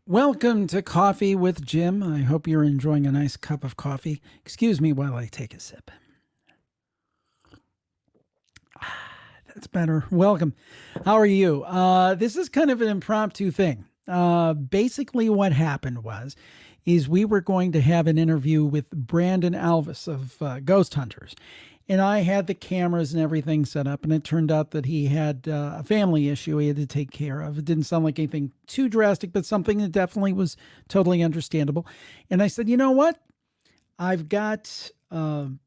Welcome to Coffee with Jim. I hope you're enjoying a nice cup of coffee. Excuse me while I take a sip. That's better. Welcome. How are you? This is kind of an impromptu thing. Basically, what happened is we were going to have an interview with Brandon Alvis of Ghost Hunters. And I had the cameras and everything set up, and it turned out that he had a family issue he had to take care of. It didn't sound like anything too drastic, but something that definitely was totally understandable. And I said, you know what? I've got the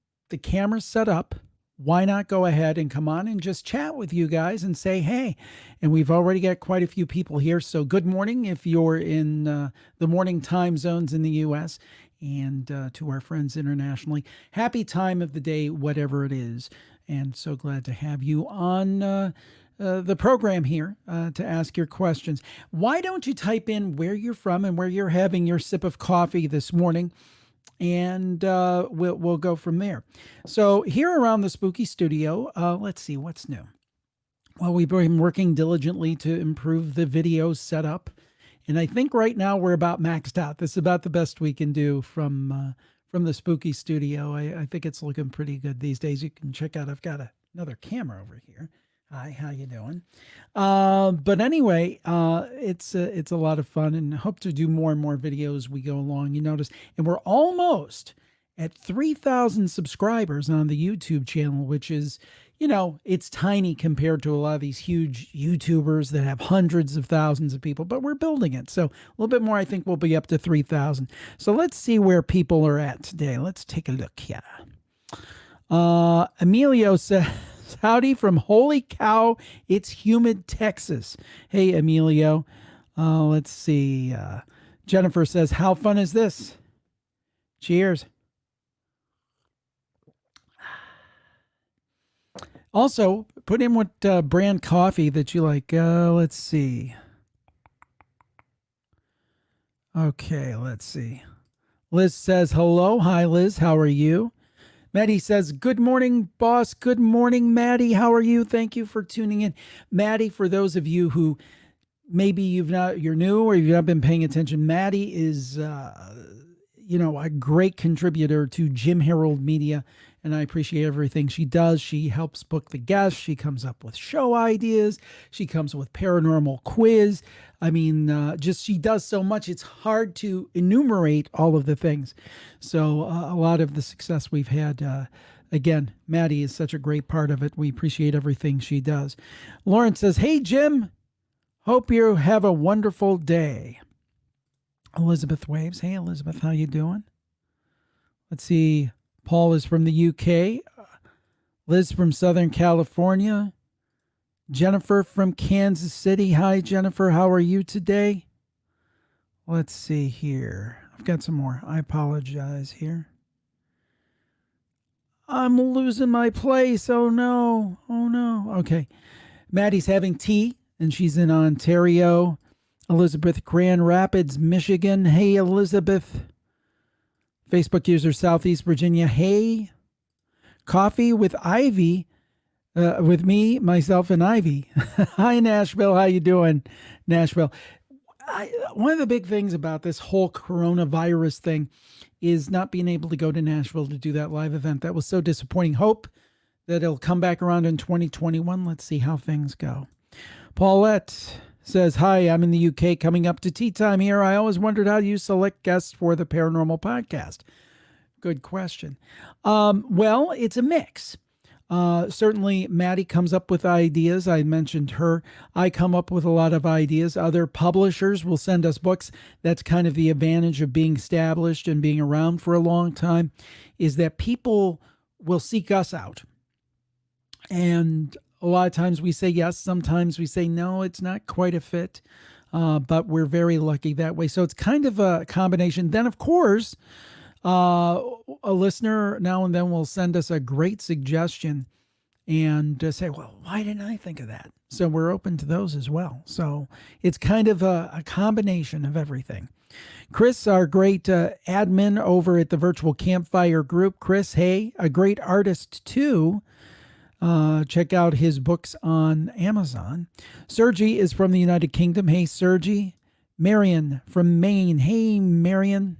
camera set up. Why not go ahead and come on and just chat with you guys and say, hey? And we've already got quite a few people here. So good morning if you're in the morning time zones in the U.S., and to our friends internationally, happy time of the day, whatever it is. And so glad to have you on the program here to ask your questions. Why don't you type in where you're from and where you're having your sip of coffee this morning? And we'll go from there. So here around the spooky studio, let's see what's new. Well, we've been working diligently to improve the video setup, and I think right now we're about maxed out. This is about the best we can do from the spooky studio. I think it's looking pretty good these days. You can check out. I've got another camera over here. Hi, how you doing? But anyway, it's a lot of fun, and hope to do more and more videos as we go along. You notice, and we're almost at 3,000 subscribers on the YouTube channel, which is, it's tiny compared to a lot of these huge YouTubers that have hundreds of thousands of people, but we're building it. So a little bit more, I think we'll be up to 3,000. So let's see where people are at today. Let's take a look here. Emilio says, howdy from Holy Cow, it's humid Texas. Hey, Emilio. Let's see. Jennifer says, how fun is this? Cheers. Also, put in what brand coffee that you like. Let's see. Okay, let's see. Liz says, hello. Hi, Liz. How are you? Maddie says, good morning, boss. Good morning, Maddie. How are you? Thank you for tuning in. Maddie, for those of you who maybe you're new or you've not been paying attention, Maddie is, a great contributor to Jim Harold Media, and I appreciate everything she does. She helps book the guests. She comes up with show ideas. She comes with paranormal quiz. I mean, she does so much. It's hard to enumerate all of the things. So a lot of the success we've had, again, Maddie is such a great part of it. We appreciate everything she does. Lauren says, hey, Jim, hope you have a wonderful day. Elizabeth waves. Hey, Elizabeth, how you doing? Let's see. Paul is from the UK. Liz from Southern California. Jennifer from Kansas City. Hi, Jennifer. How are you today? Let's see here. I've got some more. I apologize here. I'm losing my place. Oh, no. Oh, no. Okay. Maddie's having tea, and she's in Ontario. Elizabeth, Grand Rapids, Michigan. Hey, Elizabeth. Facebook user, Southeast Virginia. Hey. Coffee with Ivy. With me, myself, and Ivy. Hi, Nashville. How you doing, Nashville? One of the big things about this whole coronavirus thing is not being able to go to Nashville to do that live event. That was so disappointing. Hope that it'll come back around in 2021. Let's see how things go. Paulette says, hi, I'm in the UK coming up to tea time here. I always wondered how you select guests for the Paranormal Podcast. Good question. Well, it's a mix. Certainly Maddie comes up with ideas. I mentioned her. I come up with a lot of ideas. Other publishers will send us books. That's kind of the advantage of being established and being around for a long time, is that people will seek us out. And a lot of times we say yes. Sometimes we say no, it's not quite a fit. But we're very lucky that way. So it's kind of a combination. Then, of course, a listener now and then will send us a great suggestion and say, well, why didn't I think of that? So we're open to those as well. So it's kind of a combination of everything. Chris, our great admin over at the Virtual Campfire Group. Chris, hey, a great artist too. Check out his books on Amazon. Sergi is from the United Kingdom. Hey, Sergi, Marion from Maine. Hey, Marion.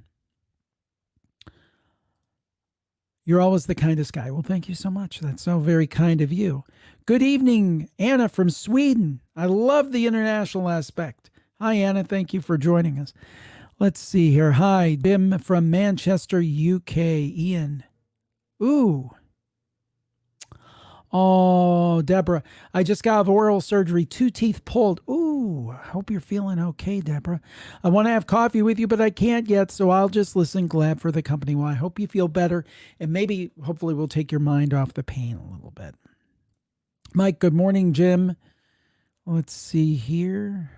You're always the kindest guy. Well, thank you so much. That's so very kind of you. Good evening, Anna from Sweden. I love the international aspect. Hi, Anna. Thank you for joining us. Let's see here. Hi, Bim from Manchester, UK. Ian. Ooh. Oh, Deborah, I just got out of oral surgery, 2 teeth pulled. Ooh, I hope you're feeling okay, Deborah. I want to have coffee with you, but I can't yet, so I'll just listen. Glad for the company. Well, I hope you feel better, and maybe, hopefully, we'll take your mind off the pain a little bit. Mike, good morning, Jim. Let's see here.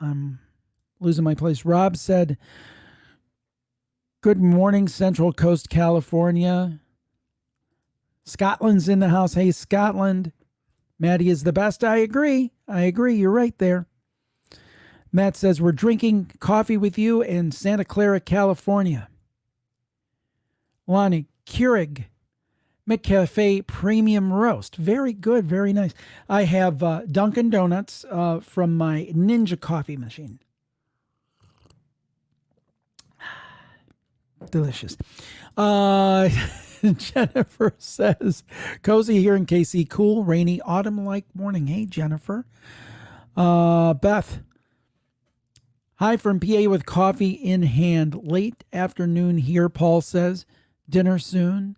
I'm losing my place. Rob said, good morning, Central Coast, California. Scotland's in the house. Hey, Scotland. Maddie is the best. I agree. You're right there. Matt says, we're drinking coffee with you in Santa Clara, California. Lonnie, Keurig McCafe Premium Roast. Very good. Very nice. I have Dunkin' Donuts from my Ninja coffee machine. Delicious. Jennifer says, cozy here in KC, cool, rainy, autumn-like morning. Hey, Jennifer. Beth, hi from PA with coffee in hand. Late afternoon here, Paul says. Dinner soon.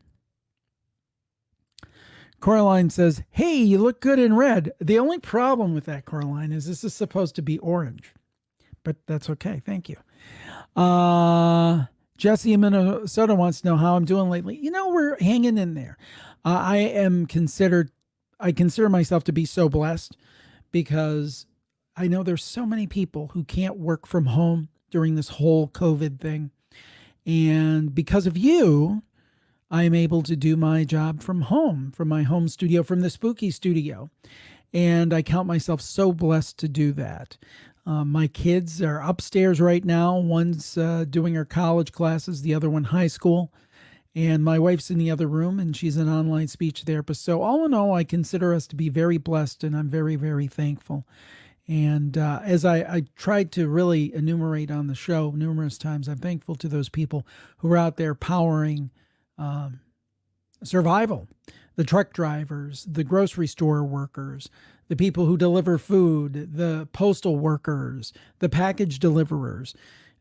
Coraline says, hey, you look good in red. The only problem with that, Coraline, is this is supposed to be orange. But that's okay. Thank you. Jesse in Minnesota wants to know how I'm doing lately. You know, we're hanging in there. I consider myself to be so blessed because I know there's so many people who can't work from home during this whole COVID thing. And because of you, I'm able to do my job from home, from my home studio, from the spooky studio. And I count myself so blessed to do that. My kids are upstairs right now. One's doing her college classes, the other one high school. And my wife's in the other room, and she's an online speech therapist. So all in all, I consider us to be very blessed, and I'm very, very thankful. And as I tried to really enumerate on the show numerous times, I'm thankful to those people who are out there powering survival. The truck drivers, the grocery store workers, the people who deliver food, the postal workers, the package deliverers,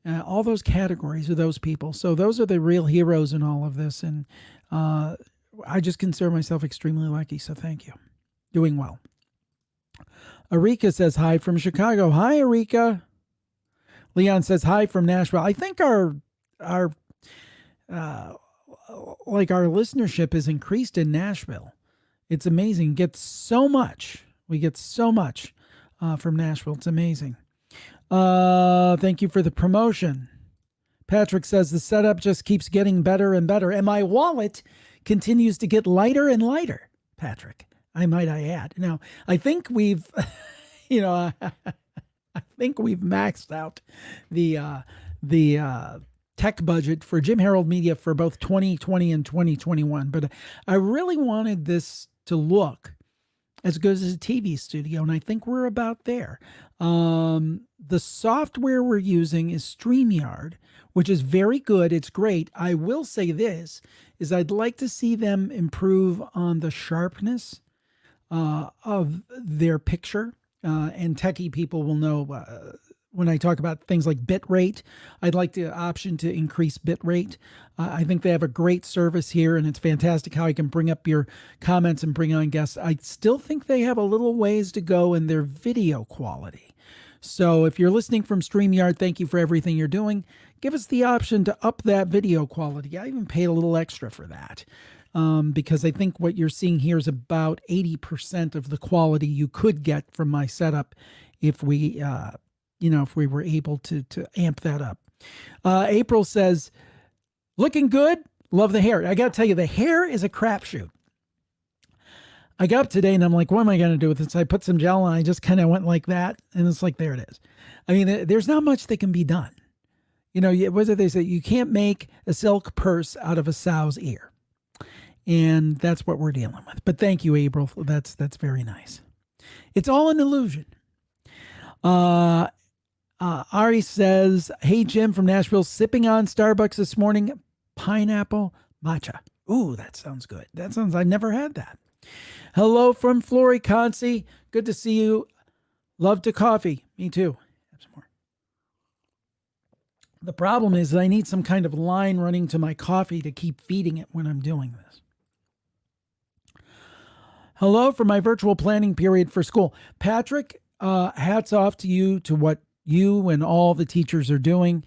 all those categories of those people. So those are the real heroes in all of this. And I just consider myself extremely lucky. So thank you. Doing well. Arika says hi from Chicago. Hi, Arika. Leon says hi from Nashville. I think our listenership has increased in Nashville. It's amazing. We get so much from Nashville. It's amazing. Thank you for the promotion. Patrick says the setup just keeps getting better and better, and my wallet continues to get lighter and lighter. Patrick, I add. Now, I think we've, I think we've maxed out the tech budget for Jim Harold Media for both 2020 and 2021. But I really wanted this to look as good as a TV studio, and I think we're about there. The software we're using is StreamYard, which is very good. It's great. I will say this, is I'd like to see them improve on the sharpness of their picture. And techie people will know when I talk about things like bit rate, I'd like the option to increase bit rate. I think they have a great service here, and it's fantastic how I can bring up your comments and bring on guests. I still think they have a little ways to go in their video quality. So if you're listening from StreamYard, thank you for everything you're doing. Give us the option to up that video quality. I even paid a little extra for that. Because I think what you're seeing here is about 80% of the quality you could get from my setup if we were able to amp that up. April says, looking good. Love the hair. I got to tell you, the hair is a crapshoot. I got up today and I'm like, what am I going to do with this? So I put some gel on. I just kind of went like that. And it's like, there it is. I mean, there's not much that can be done. What did they say? You can't make a silk purse out of a sow's ear. And that's what we're dealing with. But thank you, April. That's very nice. It's all an illusion. Ari says, hey, Jim from Nashville, sipping on Starbucks this morning, pineapple matcha. Ooh, that sounds good. I've never had that. Hello from Floriconci. Good to see you. Love to coffee. Me too. Have some more. The problem is I need some kind of line running to my coffee to keep feeding it when I'm doing this. Hello from my virtual planning period for school. Patrick, hats off to you, to what you and all the teachers are doing.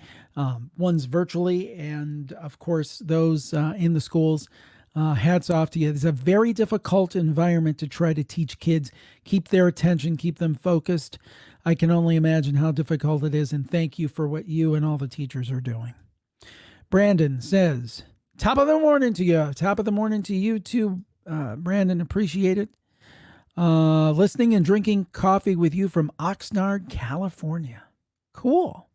One's virtually, and of course, those in the schools. Hats off to you. It's a very difficult environment to try to teach kids, keep their attention, keep them focused. I can only imagine how difficult it is, and thank you for what you and all the teachers are doing. Brandon says, top of the morning to you. Top of the morning to you too, Brandon. Appreciate it. Listening and drinking coffee with you from Oxnard, California. Cool.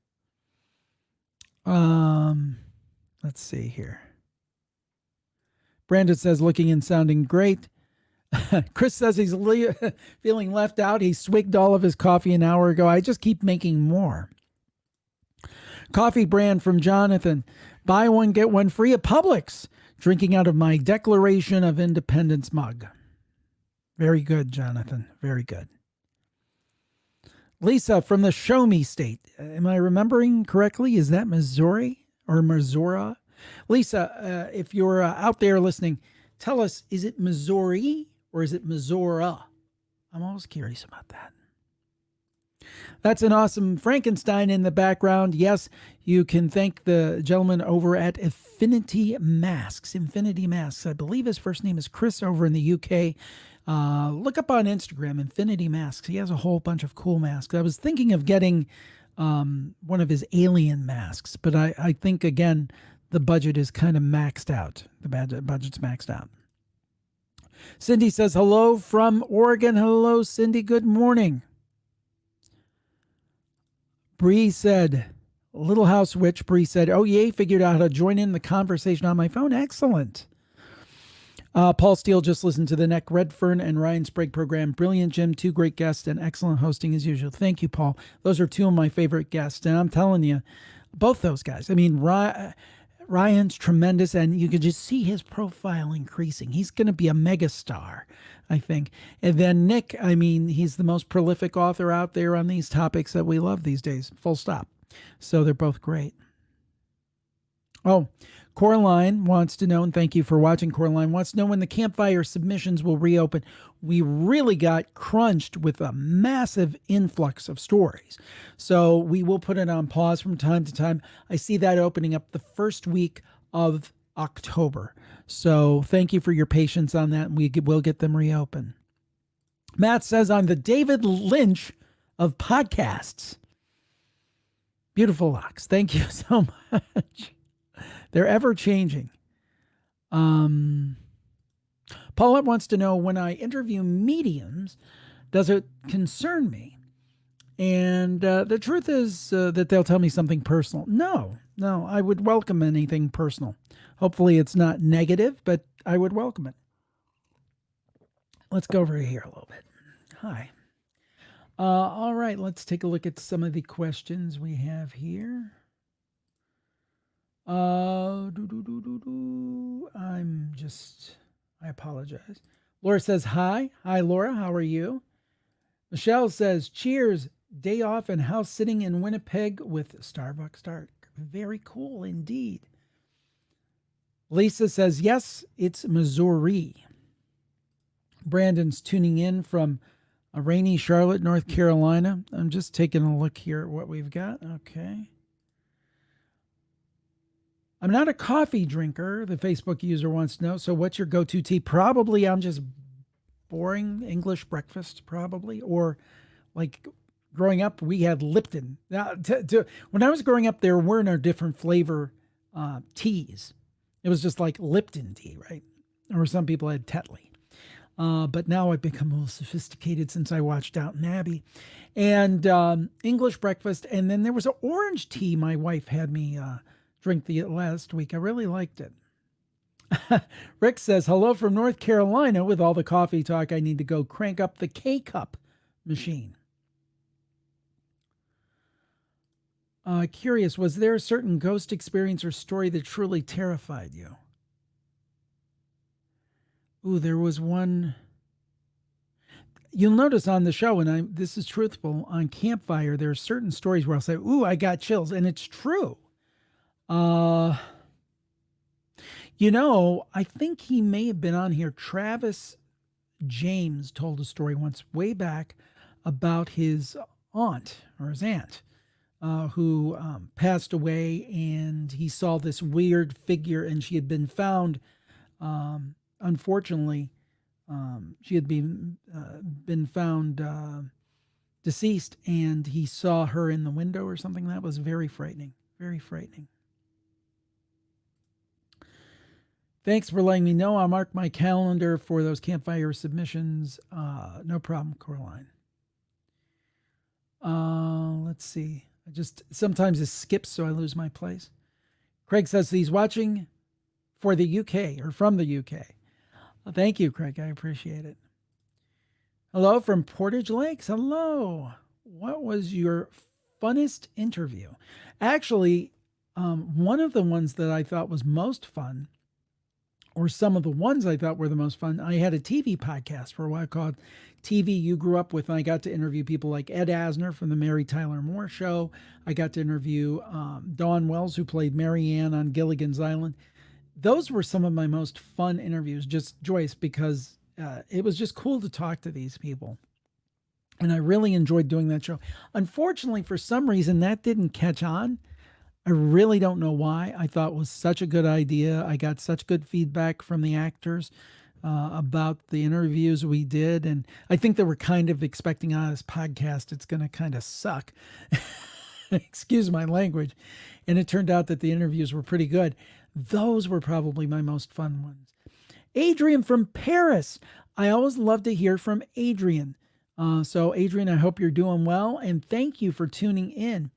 Let's see here. Brandon says, looking and sounding great. Chris says he's feeling left out. He swigged all of his coffee an hour ago. I just keep making more. Coffee brand from Jonathan. Buy one, get one free at Publix. Drinking out of my Declaration of Independence mug. Very good, Jonathan. Very good. Lisa from the Show Me State. Am I remembering correctly? Is that Missouri or Missouri? Lisa, if you're out there listening, tell us, is it Missouri or is it Missouri? I'm always curious about that. That's an awesome Frankenstein in the background. Yes, you can thank the gentleman over at Infinity Masks. Infinity Masks. I believe his first name is Chris over in the UK. Look up on Instagram, Infinity Masks. He has a whole bunch of cool masks. I was thinking of getting one of his alien masks, but I think, again, the budget is kind of maxed out. The budget's maxed out. Cindy says, hello from Oregon. Hello, Cindy. Good morning. Bree said, Little House Witch, Bree said, oh, yay, figured out how to join in the conversation on my phone. Excellent. Paul Steele just listened to the Nick Redfern and Ryan Sprague program. Brilliant, Jim. Two great guests and excellent hosting as usual. Thank you, Paul. Those are two of my favorite guests. And I'm telling you, both those guys. I mean, Ryan's tremendous, and you can just see his profile increasing. He's going to be a megastar, I think. And then Nick, I mean, he's the most prolific author out there on these topics that we love these days. Full stop. So they're both great. Oh, Coraline wants to know, and thank you for watching, Coraline, wants to know when the campfire submissions will reopen. We really got crunched with a massive influx of stories. So we will put it on pause from time to time. I see that opening up the first week of October. So thank you for your patience on that, and we will get them reopened. Matt says, I'm the David Lynch of podcasts. Beautiful locks. Thank you so much. They're ever changing. Paulette wants to know, when I interview mediums, does it concern me? And the truth is that they'll tell me something personal. No, I would welcome anything personal. Hopefully it's not negative, but I would welcome it. Let's go over here a little bit. Hi. All right, let's take a look at some of the questions we have here. I apologize. Laura says, hi. Hi, Laura. How are you? Michelle says, cheers. Day off and house sitting in Winnipeg with Starbucks Dark. Very cool indeed. Lisa says, yes, it's Missouri. Brandon's tuning in from a rainy Charlotte, North Carolina. I'm just taking a look here at what we've got. Okay. I'm not a coffee drinker, the Facebook user wants to know. So what's your go-to tea? Probably I'm just boring English breakfast, probably. Or like growing up, we had Lipton. Now, when I was growing up, there were no different flavor teas. It was just like Lipton tea, right? Or some people had Tetley. But now I've become a little sophisticated since I watched Downton Abbey. And English breakfast. And then there was an orange tea my wife had me drink the last week. I really liked it. Rick says, hello from North Carolina. With all the coffee talk, I need to go crank up the K-Cup machine. Curious, was there a certain ghost experience or story that truly terrified you? Ooh, there was one. You'll notice on the show, and this is truthful, on Campfire, there are certain stories where I'll say, ooh, I got chills, and it's true. Uh, I think he may have been on here. Travis James told a story once way back about his aunt or his aunt who passed away, and he saw this weird figure, and she had been found, unfortunately, she had been found deceased, and he saw her in the window or something. That was very frightening, very frightening. Thanks for letting me know. I'll mark my calendar for those campfire submissions. No problem, Coraline. Let's see. I just sometimes it skips, so I lose my place. Craig says he's watching for the UK or from the UK. Well, thank you, Craig. I appreciate it. Hello from Portage Lakes. Hello. What was your funnest interview? Actually, one of the ones that I thought was most fun, or some of the ones I thought were the most fun, I had a TV podcast for a while called TV You Grew Up With. And I got to interview people like Ed Asner from the Mary Tyler Moore Show. I got to interview Dawn Wells, who played Mary Ann on Gilligan's Island. Those were some of my most fun interviews, just Joyce, because it was just cool to talk to these people. And I really enjoyed doing that show. Unfortunately, for some reason, that didn't catch on. I really don't know why. I thought it was such a good idea. I got such good feedback from the actors about the interviews we did. And I think they were kind of expecting on this podcast, it's going to kind of suck. Excuse my language. And it turned out that the interviews were pretty good. Those were probably my most fun ones. Adrian from Paris. I always love to hear from Adrian. So Adrian, I hope you're doing well. And thank you for tuning in.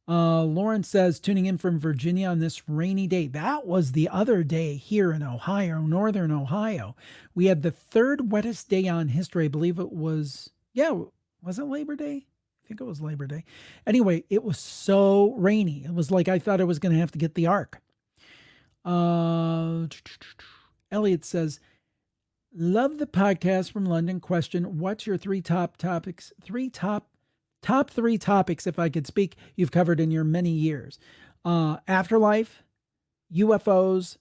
Lauren says, tuning in from Virginia on this rainy day. That was the other day here in Ohio, northern Ohio. We had the third wettest day on history. I believe it was, was it Labor Day? I think it was Labor Day. Anyway, it was so rainy. It was like I thought I was going to have to get the ark. Elliot says, love the podcast from London. Question, what's your top three topics, if I could speak, you've covered in your many years? Afterlife, UFOs.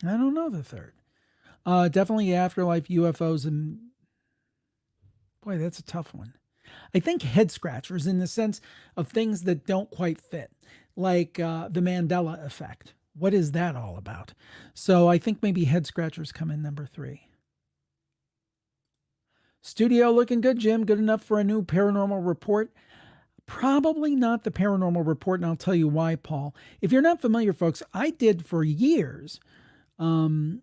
I don't know the third. Definitely afterlife, UFOs, and boy, that's a tough one. I think head scratchers in the sense of things that don't quite fit, like the Mandela effect. What is that all about? So I think maybe head scratchers come in number 3. Studio looking good, Jim. Good enough for a new paranormal report? Probably not the paranormal report, and I'll tell you why, Paul. If you're not familiar, folks, I did for years a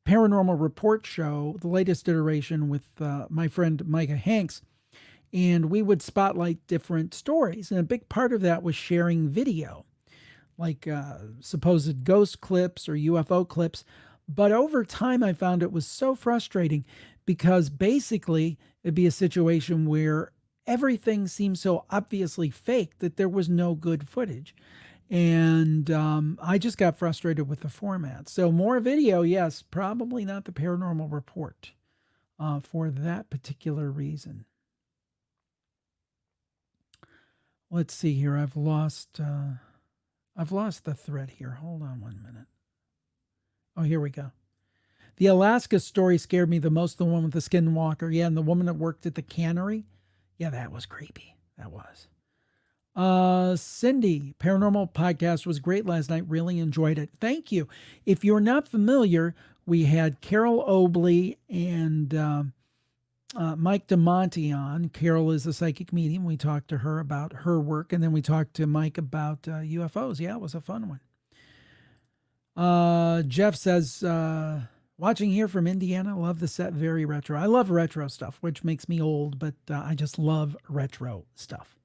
paranormal report show, the latest iteration with my friend Micah Hanks, and we would spotlight different stories. And a big part of that was sharing video, like supposed ghost clips or UFO clips. But over time, I found it was so frustrating because basically it'd be a situation where everything seemed so obviously fake that there was no good footage. And I just got frustrated with the format. So more video, yes, probably not the paranormal report for that particular reason. Let's see here. I've lost the thread here. Hold on 1 minute. Oh, here we go. The Alaska story scared me the most, the one with the skinwalker. Yeah, and the woman that worked at the cannery. Yeah, that was creepy. That was. Cindy, Paranormal Podcast was great last night. Really enjoyed it. Thank you. If you're not familiar, we had Carol Obley and Mike DeMonte on. Carol is a psychic medium. We talked to her about her work, and then we talked to Mike about UFOs. Yeah, it was a fun one. Jeff says, watching here from Indiana, love the set, very retro. I love retro stuff, which makes me old, but I just love retro stuff.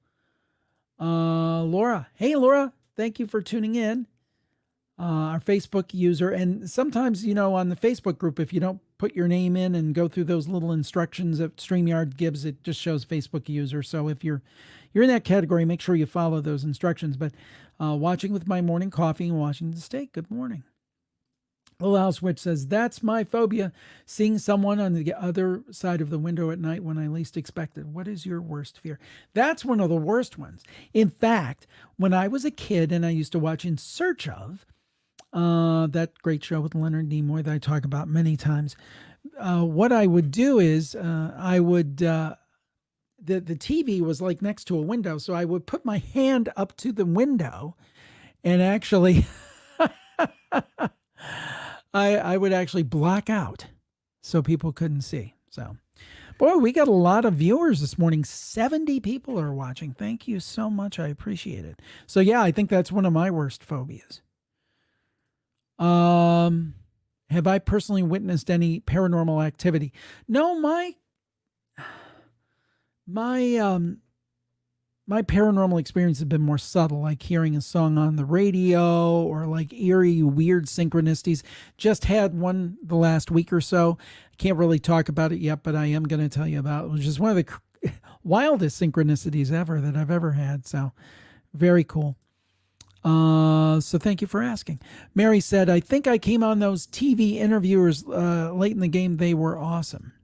Laura, hey Laura, thank you for tuning in. Our Facebook user, and sometimes, on the Facebook group, if you don't put your name in and go through those little instructions that StreamYard gives. It just shows Facebook user. So if you're in that category, make sure you follow those instructions. But watching with my morning coffee and Washington State. Good morning. Little House Witch says, that's my phobia, seeing someone on the other side of the window at night when I least expect it. What is your worst fear? That's one of the worst ones. In fact, when I was a kid and I used to watch In Search of, that great show with Leonard Nimoy that I talk about many times, what I would do is I would, the TV was like next to a window. So I would put my hand up to the window and actually... I would actually block out so people couldn't see. So, boy, we got a lot of viewers this morning. 70 people are watching. Thank you so much. I appreciate it. So, yeah, I think that's one of my worst phobias. Have I personally witnessed any paranormal activity? No, my paranormal experience has been more subtle, like hearing a song on the radio or like eerie, weird synchronicities. Just had one the last week or so. I can't really talk about it yet, but I am going to tell you about it, which is one of the wildest synchronicities ever that I've ever had. So very cool. So thank you for asking. Mary said, I think I came on those TV interviewers late in the game. They were awesome.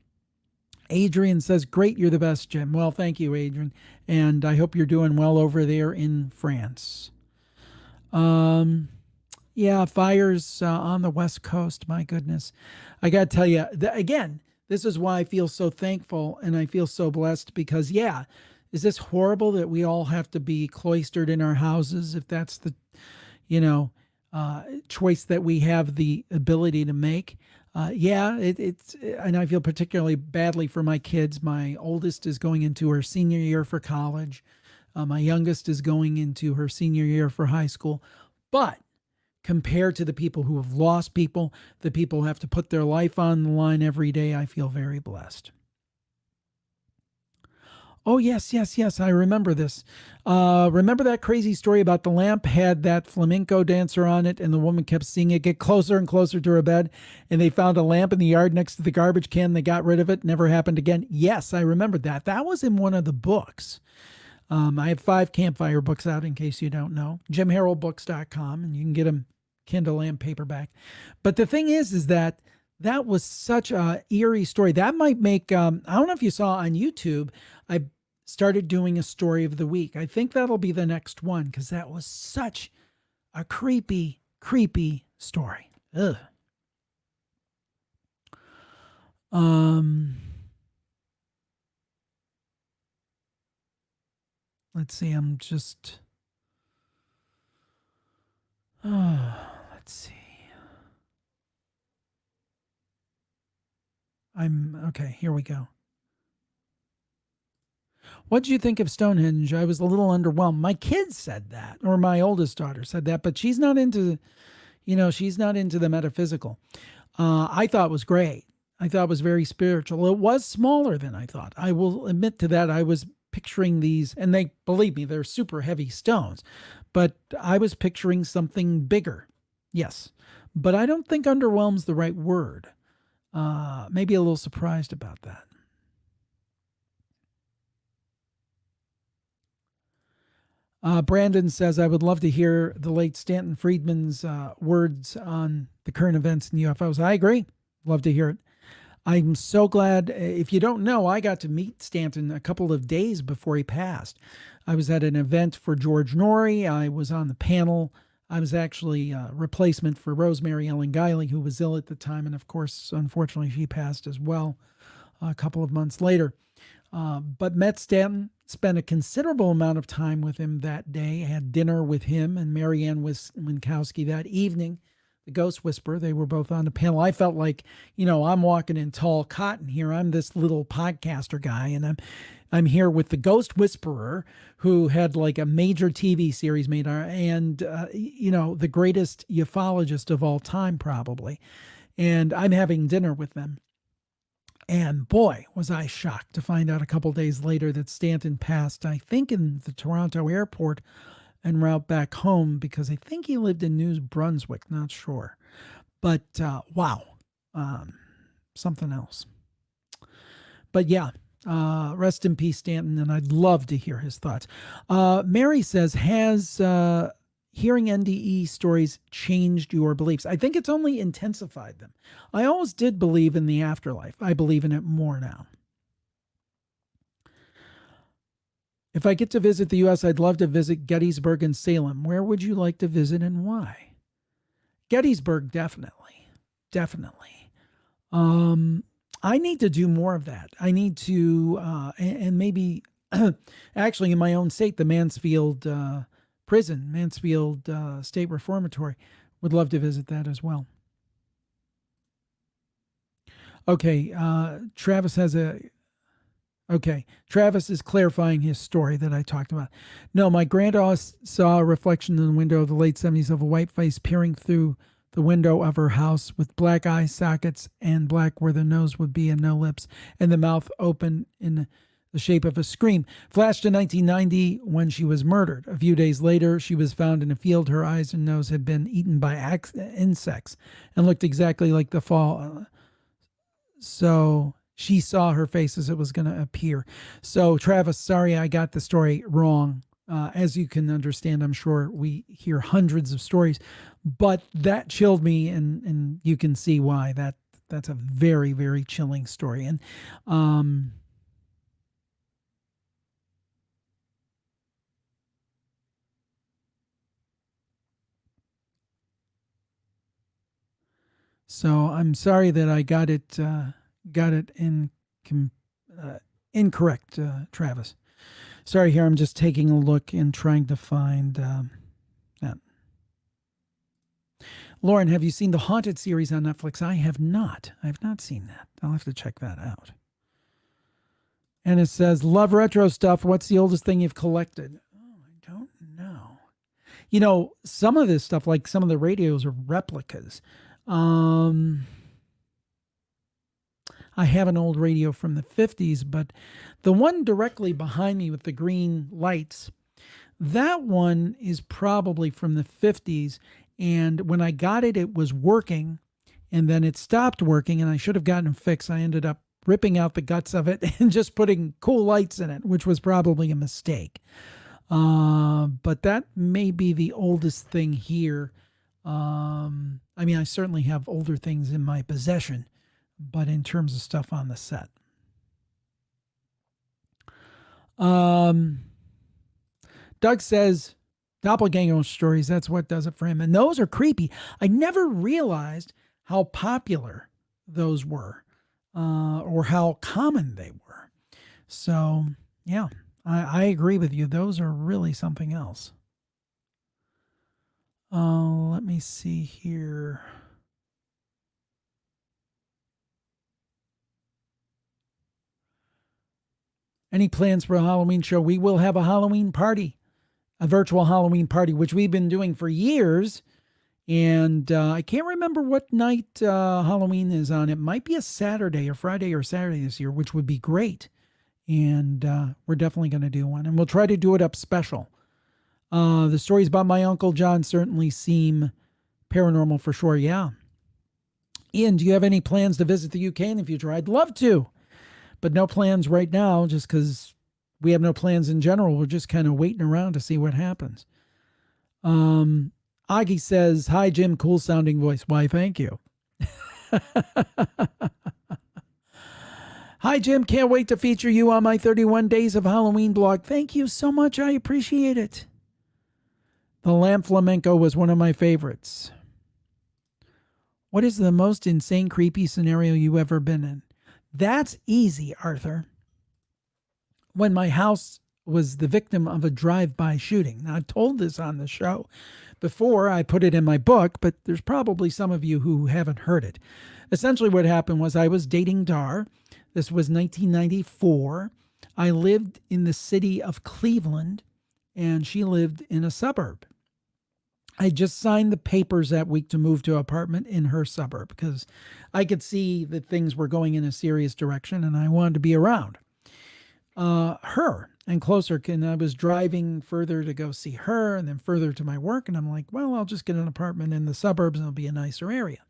Adrian says, great, you're the best, Jim. Well, thank you, Adrian. And I hope you're doing well over there in France. Yeah, fires on the West Coast. My goodness. I got to tell you, again, this is why I feel so thankful and I feel so blessed because, yeah, is this horrible that we all have to be cloistered in our houses if that's the, choice that we have the ability to make? Yeah, it's, and I feel particularly badly for my kids. My oldest is going into her senior year for college. My youngest is going into her senior year for high school. But compared to the people who have lost people, the people who have to put their life on the line every day, I feel very blessed. Oh, yes, yes, yes. I remember this. Remember that crazy story about the lamp had that flamenco dancer on it and the woman kept seeing it get closer and closer to her bed and they found a lamp in the yard next to the garbage can. They got rid of it. Never happened again. Yes, I remember that. That was in one of the books. I have 5 campfire books out in case you don't know. JimHarrellBooks.com, and you can get them Kindle and paperback. But the thing is that was such a eerie story. That might make, I don't know if you saw on YouTube, I started doing a story of the week. I think that'll be the next one because that was such a creepy, creepy story. Ugh. Let's see. I'm just, let's see. Okay, here we go. What did you think of Stonehenge? I was a little underwhelmed. My kids said that, or my oldest daughter said that, but she's not into, she's not into the metaphysical. I thought it was great. I thought it was very spiritual. It was smaller than I thought. I will admit to that. I was picturing these, and believe me, they're super heavy stones, but I was picturing something bigger. Yes, but I don't think underwhelm's the right word. Maybe a little surprised about that. Brandon says, I would love to hear the late Stanton Friedman's words on the current events in UFOs. I agree. Love to hear it. I'm so glad. If you don't know, I got to meet Stanton a couple of days before he passed. I was at an event for George Norrie. I was on the panel. I was actually a replacement for Rosemary Ellen Guiley, who was ill at the time. And of course, unfortunately, she passed as well a couple of months later. But met Stanton, spent a considerable amount of time with him that day, had dinner with him and Marianne Winkowski that evening, the Ghost Whisperer. They were both on the panel. I felt like, I'm walking in tall cotton here. I'm this little podcaster guy, and I'm here with the Ghost Whisperer, who had like a major TV series made, and the greatest ufologist of all time, probably. And I'm having dinner with them. And boy, was I shocked to find out a couple days later that Stanton passed, I think in the Toronto airport en route back home, because I think he lived in New Brunswick, not sure. But wow, something else. But yeah, rest in peace, Stanton, and I'd love to hear his thoughts. Mary says, has hearing NDE stories changed your beliefs? I think it's only intensified them. I always did believe in the afterlife. I believe in it more now. If I get to visit the U.S., I'd love to visit Gettysburg and Salem. Where would you like to visit and why? Gettysburg, definitely. Definitely. I need to do more of that. I need to, and maybe actually in my own state, the Mansfield prison, Mansfield State Reformatory, would love to visit that as well. Okay, Travis has a. Okay, Travis is clarifying his story that I talked about. No, my grandma saw a reflection in the window of the late 70s of a white face peering through the window of her house with black eye sockets and black where the nose would be and no lips, and the mouth open in the shape of a scream. Flashed to 1990 when she was murdered. A few days later, she was found in a field. Her eyes and nose had been eaten by insects and looked exactly like the fall. So she saw her face as it was going to appear. So, Travis, sorry I got the story wrong. As you can understand, I'm sure we hear hundreds of stories, but that chilled me, and you can see why. That's a very, very chilling story. And so I'm sorry that I got it incorrect, Travis. Sorry, here I'm just taking a look and trying to find that. Lauren, have you seen the Haunted series on Netflix? I have not. I have not seen that. I'll have to check that out. And it says, love retro stuff. What's the oldest thing you've collected? Oh, I don't know. You know, some of this stuff, like some of the radios, are replicas. I have an old radio from the 50s, but the one directly behind me with the green lights, that one is probably from the 50s. And when I got it, it was working, and then it stopped working, and I should have gotten it fixed. I ended up ripping out the guts of it and just putting cool lights in it, which was probably a mistake. But that may be the oldest thing here. I mean, I certainly have older things in my possession, but in terms of stuff on the set. Doug says, doppelganger stories, that's what does it for him. And those are creepy. I never realized how popular those were, or how common they were. So, yeah, I agree with you. Those are really something else. Let me see here. Any plans for a Halloween show? We will have a Halloween party, a virtual Halloween party, which we've been doing for years. And I can't remember what night Halloween is on. It might be a Saturday or Friday or Saturday this year, which would be great. And we're definitely going to do one. And we'll try to do it up special. The stories about my Uncle John certainly seem paranormal for sure. Yeah. Ian, do you have any plans to visit the UK in the future? I'd love to, but no plans right now, just because we have no plans in general. We're just kind of waiting around to see what happens. Augie says, hi, Jim, cool sounding voice. Why, thank you. Hi, Jim, can't wait to feature you on my 31 Days of Halloween blog. Thank you so much. I appreciate it. The lamp flamenco was one of my favorites. What is the most insane, creepy scenario you ever been in? That's easy, Arthur. When my house was the victim of a drive-by shooting. Now, I told this on the show before. I put it in my book, but there's probably some of you who haven't heard it. Essentially what happened was I was dating Dar. This was 1994. I lived in the city of Cleveland, and she lived in a suburb. I just signed the papers that week to move to an apartment in her suburb because I could see that things were going in a serious direction, and I wanted to be around her and closer. And I was driving further to go see her and then further to my work. And I'm like, well, I'll just get an apartment in the suburbs and it'll be a nicer area.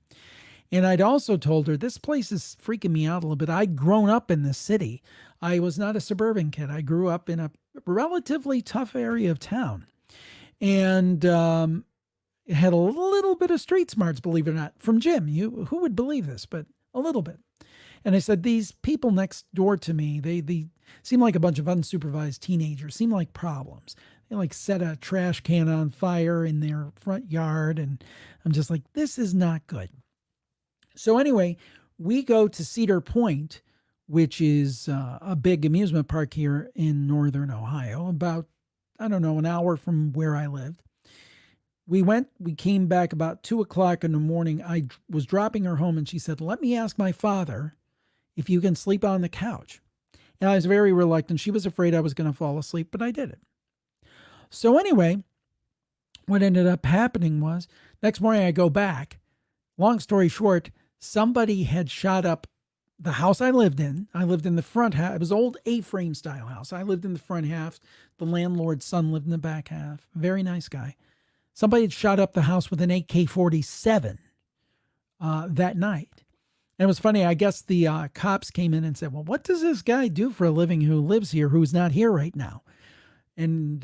And I'd also told her, this place is freaking me out a little bit. I'd grown up in the city. I was not a suburban kid. I grew up in a relatively tough area of town. And it had a little bit of street smarts, believe it or not, from Jim. Who would believe this, but a little bit. And I said, these people next door to me, they seem like a bunch of unsupervised teenagers, seem like problems. They like set a trash can on fire in their front yard. And I'm just like, this is not good. So anyway, we go to Cedar Point, which is a big amusement park here in northern Ohio, about, I don't know, an hour from where I lived. We came back about 2:00 in the morning. I was dropping her home and she said, let me ask my father if you can sleep on the couch. And I was very reluctant. She was afraid I was going to fall asleep, but I did it. So anyway, what ended up happening was next morning I go back. Long story short, somebody had shot up the house I lived in. I lived in the front half. It was an old A-frame style house. I lived in the front half. The landlord's son lived in the back half. Very nice guy. Somebody had shot up the house with an AK-47 that night. And it was funny. I guess the cops came in and said, well, what does this guy do for a living who lives here, who's not here right now? And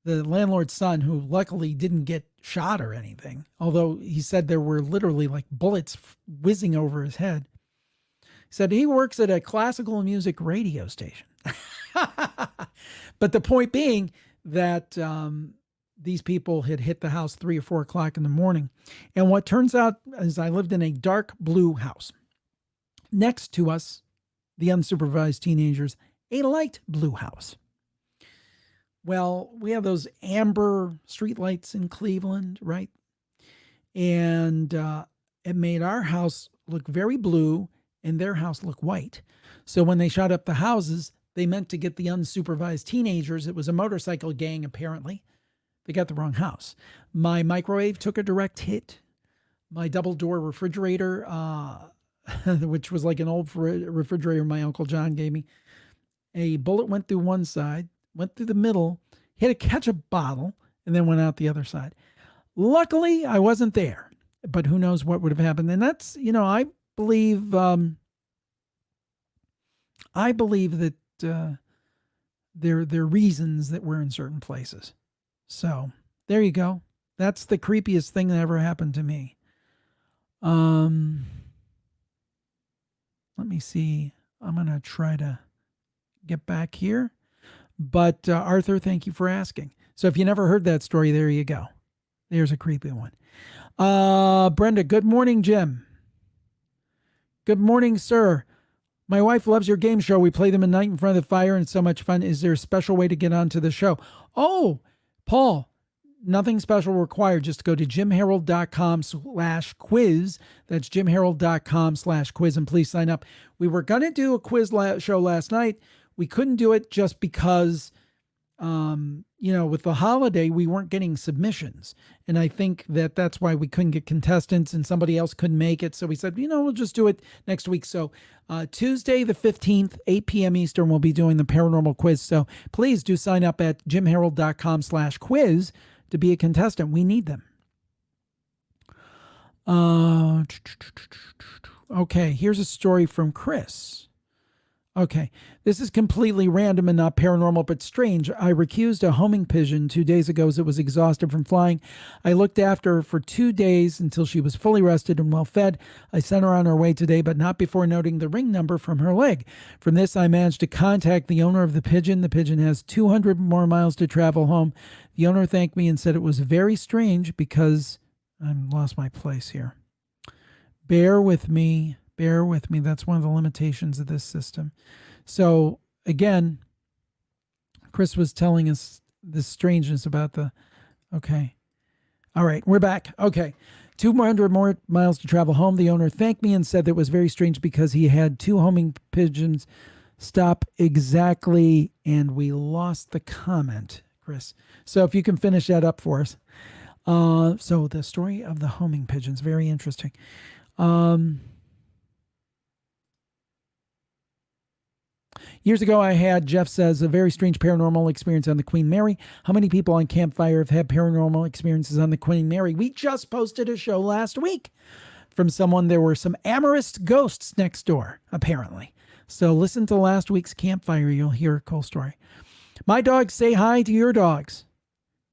the landlord's son, who luckily didn't get shot or anything, although he said there were literally like bullets whizzing over his head, said he works at a classical music radio station. But the point being that these people had hit the house 3 or 4 o'clock in the morning. And what turns out is I lived in a dark blue house. Next to us, the unsupervised teenagers, a light blue house. Well, we have those amber streetlights in Cleveland, right? And it made our house look very blue and their house look white. So when they shot up the houses, they meant to get the unsupervised teenagers. It was a motorcycle gang, apparently. They got the wrong house. My microwave took a direct hit. My double door refrigerator, which was like an old refrigerator my Uncle John gave me, a bullet went through one side, went through the middle, hit a ketchup bottle, and then went out the other side. Luckily, I wasn't there, but who knows what would have happened. And that's, I believe that there are reasons that we're in certain places. So there you go. That's the creepiest thing that ever happened to me. Let me see. I'm going to try to get back here. But Arthur, thank you for asking. So if you never heard that story, there you go. There's a creepy one. Brenda, good morning, Jim. Good morning, sir. My wife loves your game show. We play them at night in front of the fire and it's so much fun. Is there a special way to get onto the show? Oh, Paul, nothing special required. Just go to jimharold.com/quiz. That's jimharold.com/quiz and please sign up. We were going to do a quiz show last night. We couldn't do it just because, with the holiday, we weren't getting submissions. And I think that's why we couldn't get contestants and somebody else couldn't make it. So we said, we'll just do it next week. So Tuesday, the 15th, 8 p.m. Eastern, we'll be doing the paranormal quiz. So please do sign up at jimharold.com/quiz to be a contestant. We need them. Okay, here's a story from Chris. Okay, this is completely random and not paranormal, but strange. I recused a homing pigeon 2 days ago as it was exhausted from flying. I looked after her for 2 days until she was fully rested and well fed. I sent her on her way today, but not before noting the ring number from her leg. From this, I managed to contact the owner of the pigeon. The pigeon has 200 more miles to travel home. The owner thanked me and said it was very strange because I lost my place here. Bear with me. Bear with me. That's one of the limitations of this system. So again, Chris was telling us this strangeness about okay. All right, we're back. Okay. 200 more miles to travel home. The owner thanked me and said that it was very strange because he had 2 homing pigeons stop exactly, and we lost the comment, Chris. So if you can finish that up for us. So the story of the homing pigeons, very interesting. Years ago, I had, Jeff says, a very strange paranormal experience on the Queen Mary. How many people on Campfire have had paranormal experiences on the Queen Mary? We just posted a show last week from someone there were some amorous ghosts next door, apparently. So listen to last week's campfire. You'll hear a cool story. My dogs say hi to your dogs.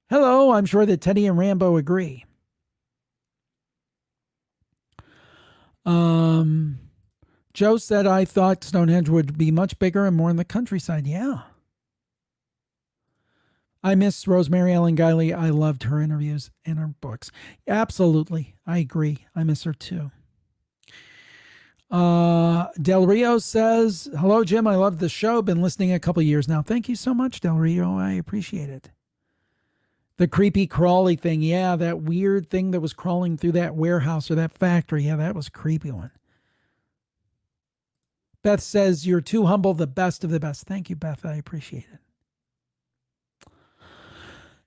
Hello, I'm sure that Teddy and Rambo agree. Joe said, I thought Stonehenge would be much bigger and more in the countryside. Yeah. I miss Rosemary Ellen Guiley. I loved her interviews and her books. Absolutely. I agree. I miss her too. Del Rio says, hello, Jim. I love the show. Been listening a couple years now. Thank you so much, Del Rio. I appreciate it. The creepy crawly thing. Yeah, that weird thing that was crawling through that warehouse or that factory. Yeah, that was a creepy one. Beth says, you're too humble, the best of the best. Thank you, Beth. I appreciate it.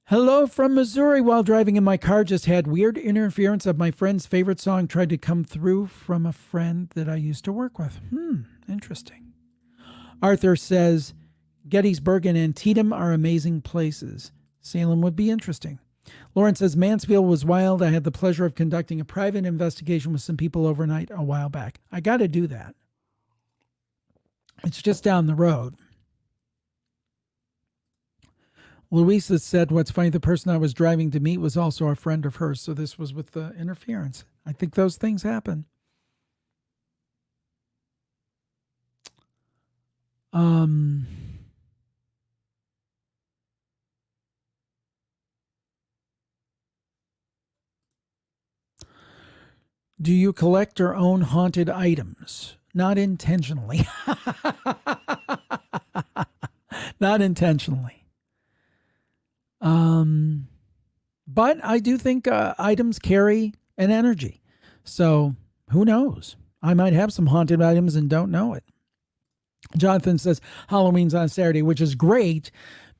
Hello from Missouri. While driving in my car, just had weird interference of my friend's favorite song tried to come through from a friend that I used to work with. Interesting. Arthur says, Gettysburg and Antietam are amazing places. Salem would be interesting. Lauren says, Mansfield was wild. I had the pleasure of conducting a private investigation with some people overnight a while back. I got to do that. It's just down the road. Louisa said, what's funny, the person I was driving to meet was also a friend of hers. So this was with the interference. I think those things happen. Do you collect or own haunted items? Not intentionally. Not intentionally. But I do think items carry an energy. So who knows? I might have some haunted items and don't know it. Jonathan says Halloween's on Saturday, which is great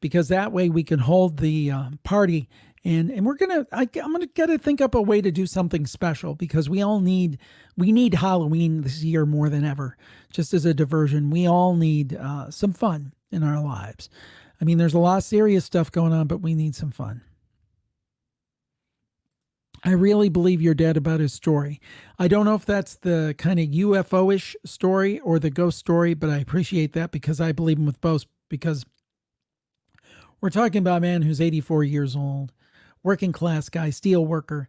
because that way we can hold the party. And I'm gonna think up a way to do something special because we need Halloween this year more than ever. Just as a diversion, we all need some fun in our lives. I mean, there's a lot of serious stuff going on, but we need some fun. I really believe your dad about his story. I don't know if that's the kind of UFO-ish story or the ghost story, but I appreciate that because I believe him with both. Because we're talking about a man who's 84 years old, working class guy, steel worker.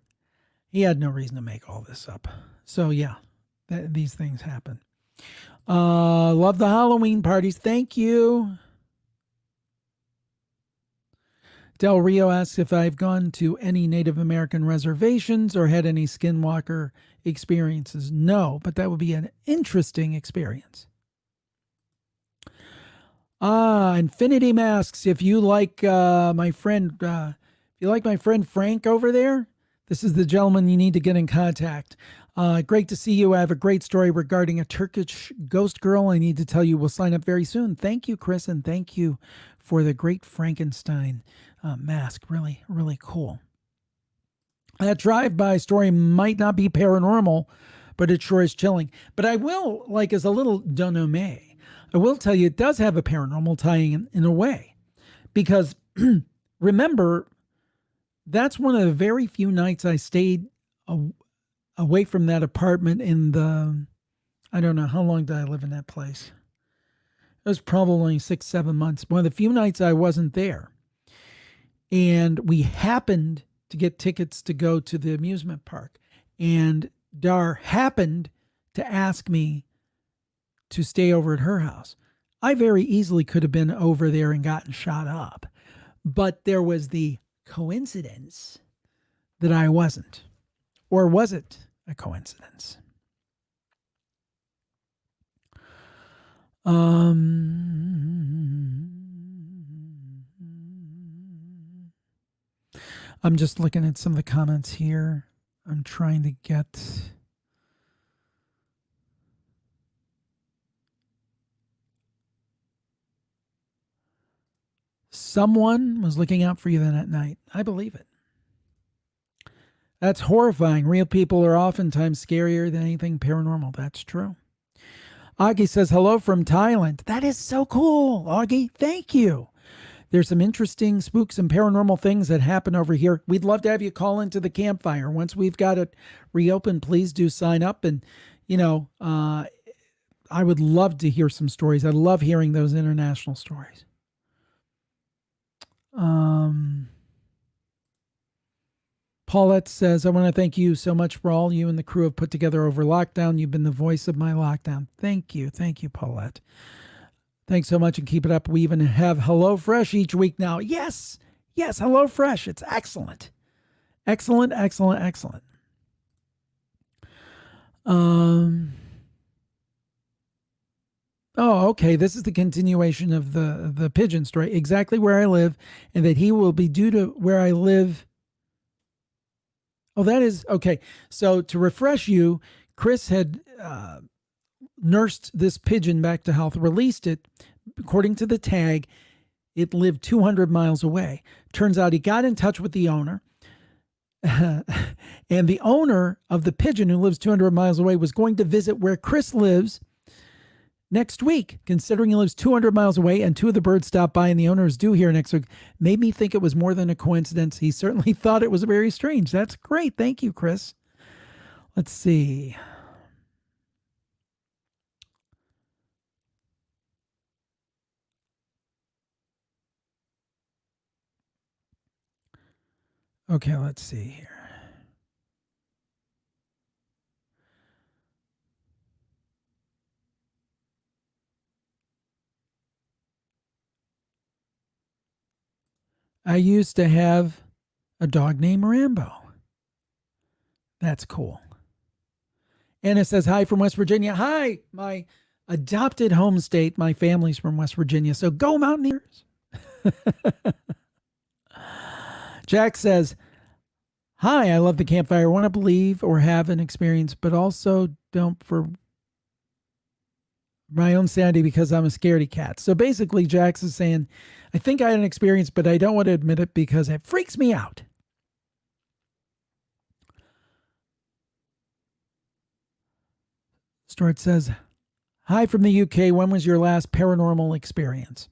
He had no reason to make all this up. So yeah, these things happen. Love the Halloween parties. Thank you. Del Rio asks if I've gone to any Native American reservations or had any skinwalker experiences. No, but that would be an interesting experience. Infinity Masks. If you like my friend Frank over there, this is the gentleman you need to get in contact. Great to see you. I have a great story regarding a Turkish ghost girl. I need to tell you we'll sign up very soon. Thank you, Chris, and thank you for the great Frankenstein mask. Really, really cool. That drive-by story might not be paranormal, but it sure is chilling. But I will, as a little denouement, I will tell you it does have a paranormal tie-in in a way. Because remember, that's one of the very few nights I stayed away from that apartment I don't know, how long did I live in that place? It was probably 6-7 months. One of the few nights I wasn't there. And we happened to get tickets to go to the amusement park. And Dar happened to ask me to stay over at her house. I very easily could have been over there and gotten shot up. But there was the coincidence that I wasn't. Or was it a coincidence? I'm just looking at some of the comments here. I'm trying to get... Someone was looking out for you that night. I believe it. That's horrifying. Real people are oftentimes scarier than anything paranormal. That's true. Augie says, hello from Thailand. That is so cool, Augie. Thank you. There's some interesting spooks and paranormal things that happen over here. We'd love to have you call into the campfire. Once we've got it reopened, please do sign up. And, I would love to hear some stories. I love hearing those international stories. Paulette says, I want to thank you so much for all you and the crew have put together over lockdown. You've been the voice of my lockdown. Thank you. Thank you, Paulette. Thanks so much and keep it up. We even have HelloFresh each week now. Yes. Yes, HelloFresh. It's excellent. Excellent, excellent, excellent. Oh, okay. This is the continuation of the pigeon story. Exactly where I live, and that he will be due to where I live. Oh, that is okay. So to refresh you, Chris had nursed this pigeon back to health, released it. According to the tag, it lived 200 miles away. Turns out he got in touch with the owner. And the owner of the pigeon, who lives 200 miles away, was going to visit where Chris lives next week, considering he lives 200 miles away and two of the birds stopped by and the owner is due here next week. Made me think it was more than a coincidence. He certainly thought it was very strange. That's great. Thank you, Chris. Let's see. Okay, let's see here. I used to have a dog named Rambo. That's cool. Anna says, hi from West Virginia. Hi, my adopted home state. My family's from West Virginia. So go Mountaineers. Jack says, hi, I love the campfire. I want to believe or have an experience, but also don't for my own sanity because I'm a scaredy cat. So basically, Jax is saying, I think I had an experience, but I don't want to admit it because it freaks me out. Stuart says, hi from the UK. When was your last paranormal experience?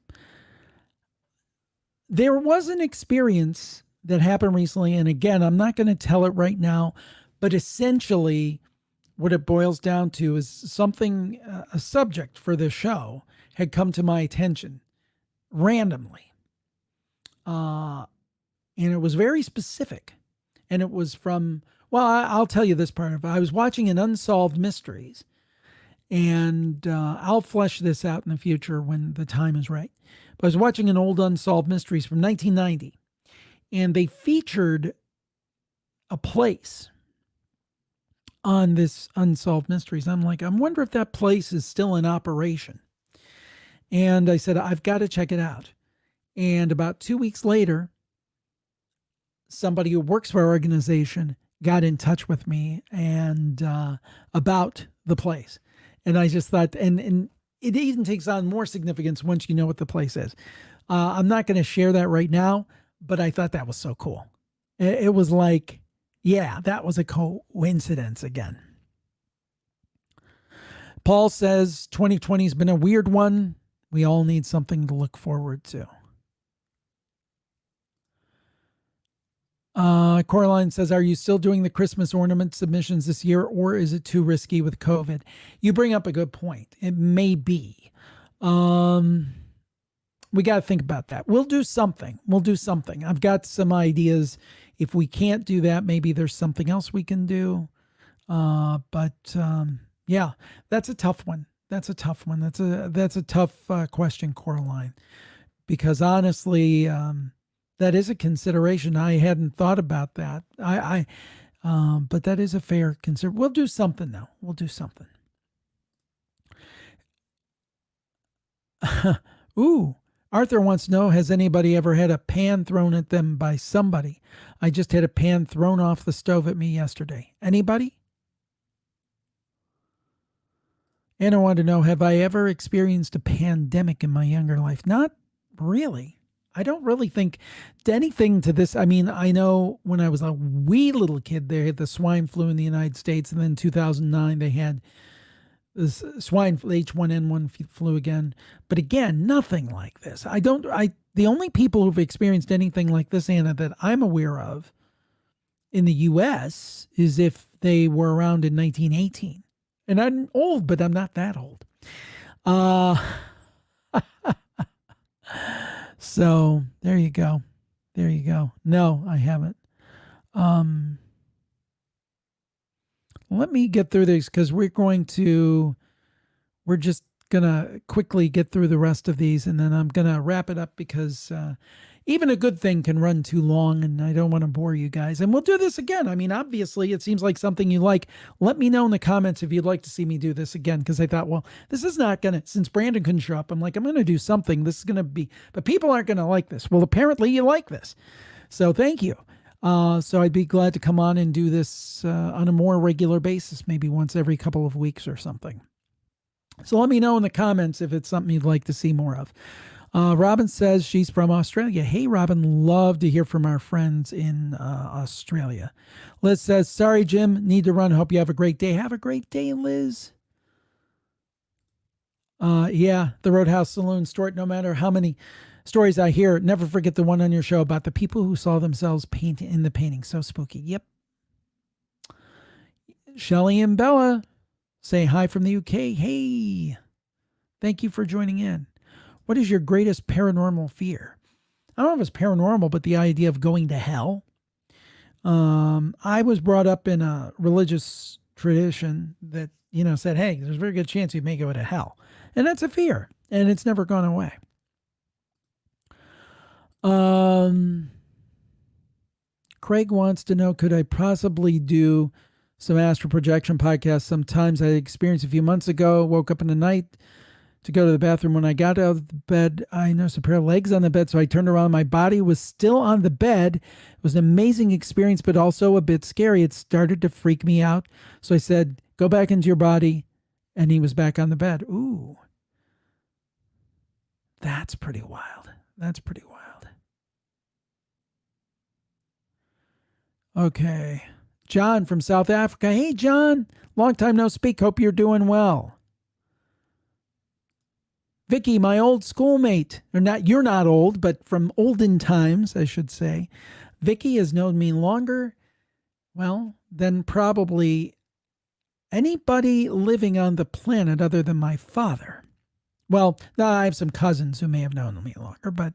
There was an experience that happened recently. And again, I'm not going to tell it right now, but essentially what it boils down to is something, a subject for this show had come to my attention randomly. And it was very specific. And it was from, well, I'll tell you this part of it. I was watching an Unsolved Mysteries. And I'll flesh this out in the future when the time is right. But I was watching an old Unsolved Mysteries from 1990. And they featured a place on this Unsolved Mysteries. I'm like, I wonder if that place is still in operation. And I said, I've got to check it out. And about 2 weeks later, somebody who works for our organization got in touch with me and about the place. And I just thought, and it even takes on more significance once you know what the place is. I'm not going to share that right now, but I thought that was so cool. It was like, yeah, that was a coincidence again. Paul says 2020 has been a weird one. We all need something to look forward to. Coraline says, are you still doing the Christmas ornament submissions this year, or is it too risky with COVID? You bring up a good point. It may be. We got to think about that. We'll do something. I've got some ideas. If we can't do that, maybe there's something else we can do. Yeah, that's a tough one. That's a tough question, Coraline, because honestly, that is a consideration. I hadn't thought about that. But that is a fair consideration. We'll do something though. We'll do something. Ooh, Arthur wants to know, has anybody ever had a pan thrown at them by somebody? I just had a pan thrown off the stove at me yesterday. Anybody? And I want to know, have I ever experienced a pandemic in my younger life? Not really. I don't really think anything to this. I mean, I know when I was a wee little kid, they had the swine flu in the United States. And then in 2009, they had this swine H1N1 flu again. But again, nothing like this. The only people who've experienced anything like this, Anna, that I'm aware of in the US is if they were around in 1918. And I'm old, but I'm not that old. Uh, so there you go. There you go. No, I haven't. Um, Let me get through these because we're just gonna quickly get through the rest of these, and then I'm gonna wrap it up because even a good thing can run too long, and I don't want to bore you guys. And we'll do this again. I mean, obviously, it seems like something you like. Let me know in the comments if you'd like to see me do this again, because I thought, well, this is not gonna. Since Brandon couldn't show up, I'm like, I'm gonna do something. This is gonna be, but people aren't gonna like this. Well, apparently, you like this, so thank you. So I'd be glad to come on and do this on a more regular basis, maybe once every couple of weeks or something. So let me know in the comments if it's something you'd like to see more of. Robin says she's from Australia. Hey, Robin, love to hear from our friends in Australia. Liz says, sorry, Jim, need to run. Hope you have a great day. Have a great day, Liz. Yeah, the Roadhouse Saloon, Stuart, no matter how many stories I hear, never forget the one on your show about the people who saw themselves paint in the painting. So spooky. Yep. Shelly and Bella say hi from the UK. Hey, thank you for joining in. What is your greatest paranormal fear? I don't know if it's paranormal, but the idea of going to hell. I was brought up in a religious tradition that, said, hey, there's a very good chance you may go to hell. And that's a fear, and it's never gone away. Craig wants to know, could I possibly do some astral projection podcasts? Sometimes I experienced a few months ago, woke up in the night to go to the bathroom. When I got out of the bed, I noticed a pair of legs on the bed. So I turned around. My body was still on the bed. It was an amazing experience, but also a bit scary. It started to freak me out. So I said, go back into your body. And he was back on the bed. Ooh. That's pretty wild. That's pretty wild. Okay. John from South Africa. Hey, John. Long time no speak. Hope you're doing well. Vicky, my old schoolmate, or not, you're not old, but from olden times, I should say. Vicky has known me longer, well, than probably anybody living on the planet other than my father. Well, I have some cousins who may have known me longer, but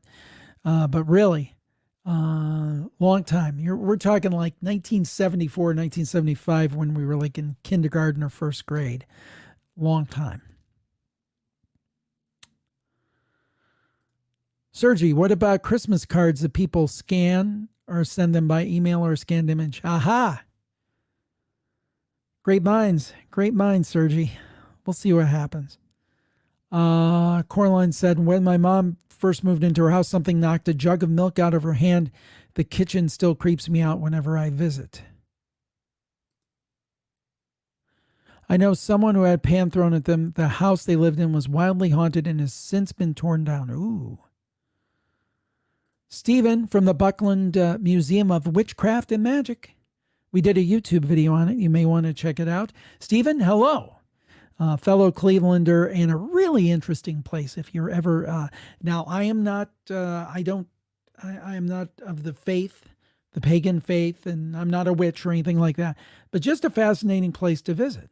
really, long time. We're talking like 1974, 1975 when we were like in kindergarten or first grade. Long time. Sergi, what about Christmas cards that people scan or send them by email or scanned image? Aha! Great minds, Sergi. We'll see what happens. Coraline said, when my mom first moved into her house, something knocked a jug of milk out of her hand. The kitchen still creeps me out whenever I visit. I know someone who had pan thrown at them. The house they lived in was wildly haunted and has since been torn down. Ooh. Stephen from the Buckland Museum of Witchcraft and Magic. We did a YouTube video on it. You may want to check it out. Stephen, hello. Fellow Clevelander, and a really interesting place if you're ever. Now, I am not. I am not of the faith, the pagan faith, and I'm not a witch or anything like that. But just a fascinating place to visit.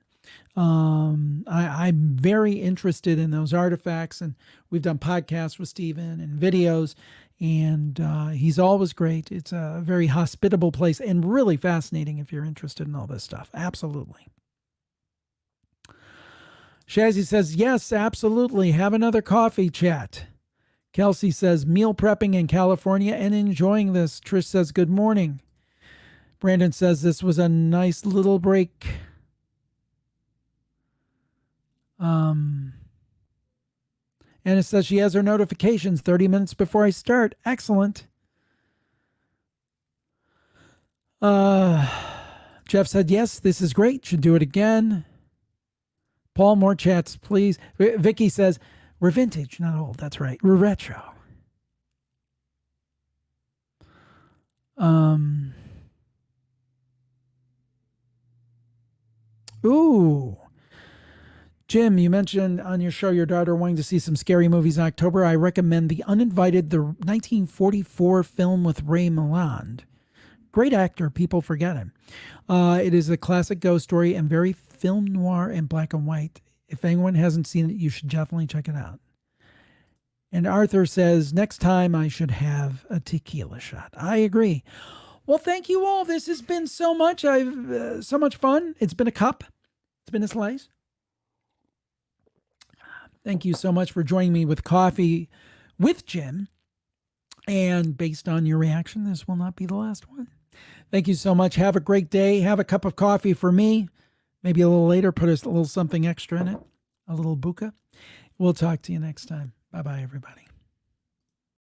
I'm very interested in those artifacts, and we've done podcasts with Stephen and videos, and he's always great. It's a very hospitable place and really fascinating if you're interested in all this stuff. Absolutely. Shazzy says, yes, absolutely. Have another coffee chat. Kelsey says, meal prepping in California and enjoying this. Trish says, good morning. Brandon says, this was a nice little break. Anna says she has her notifications 30 minutes before I start. Excellent. Jeff said, yes, this is great. Should do it again. Paul, more chats, please. Vicky says, we're vintage, not old. That's right. We're retro. Ooh. Jim, you mentioned on your show your daughter wanting to see some scary movies in October. I recommend The Uninvited, the 1944 film with Ray Milland. Great actor. People forget him. It is a classic ghost story and very film noir and black and white. If anyone hasn't seen it, you should definitely check it out. And Arthur says, next time I should have a tequila shot. I agree. Well, thank you all. This has been so much. So much fun. It's been a cup. It's been a slice. Thank you so much for joining me with Coffee with Jim. And based on your reaction, this will not be the last one. Thank you so much. Have a great day. Have a cup of coffee for me. Maybe a little later, put a little something extra in it, a little buka. We'll talk to you next time. Bye-bye, everybody.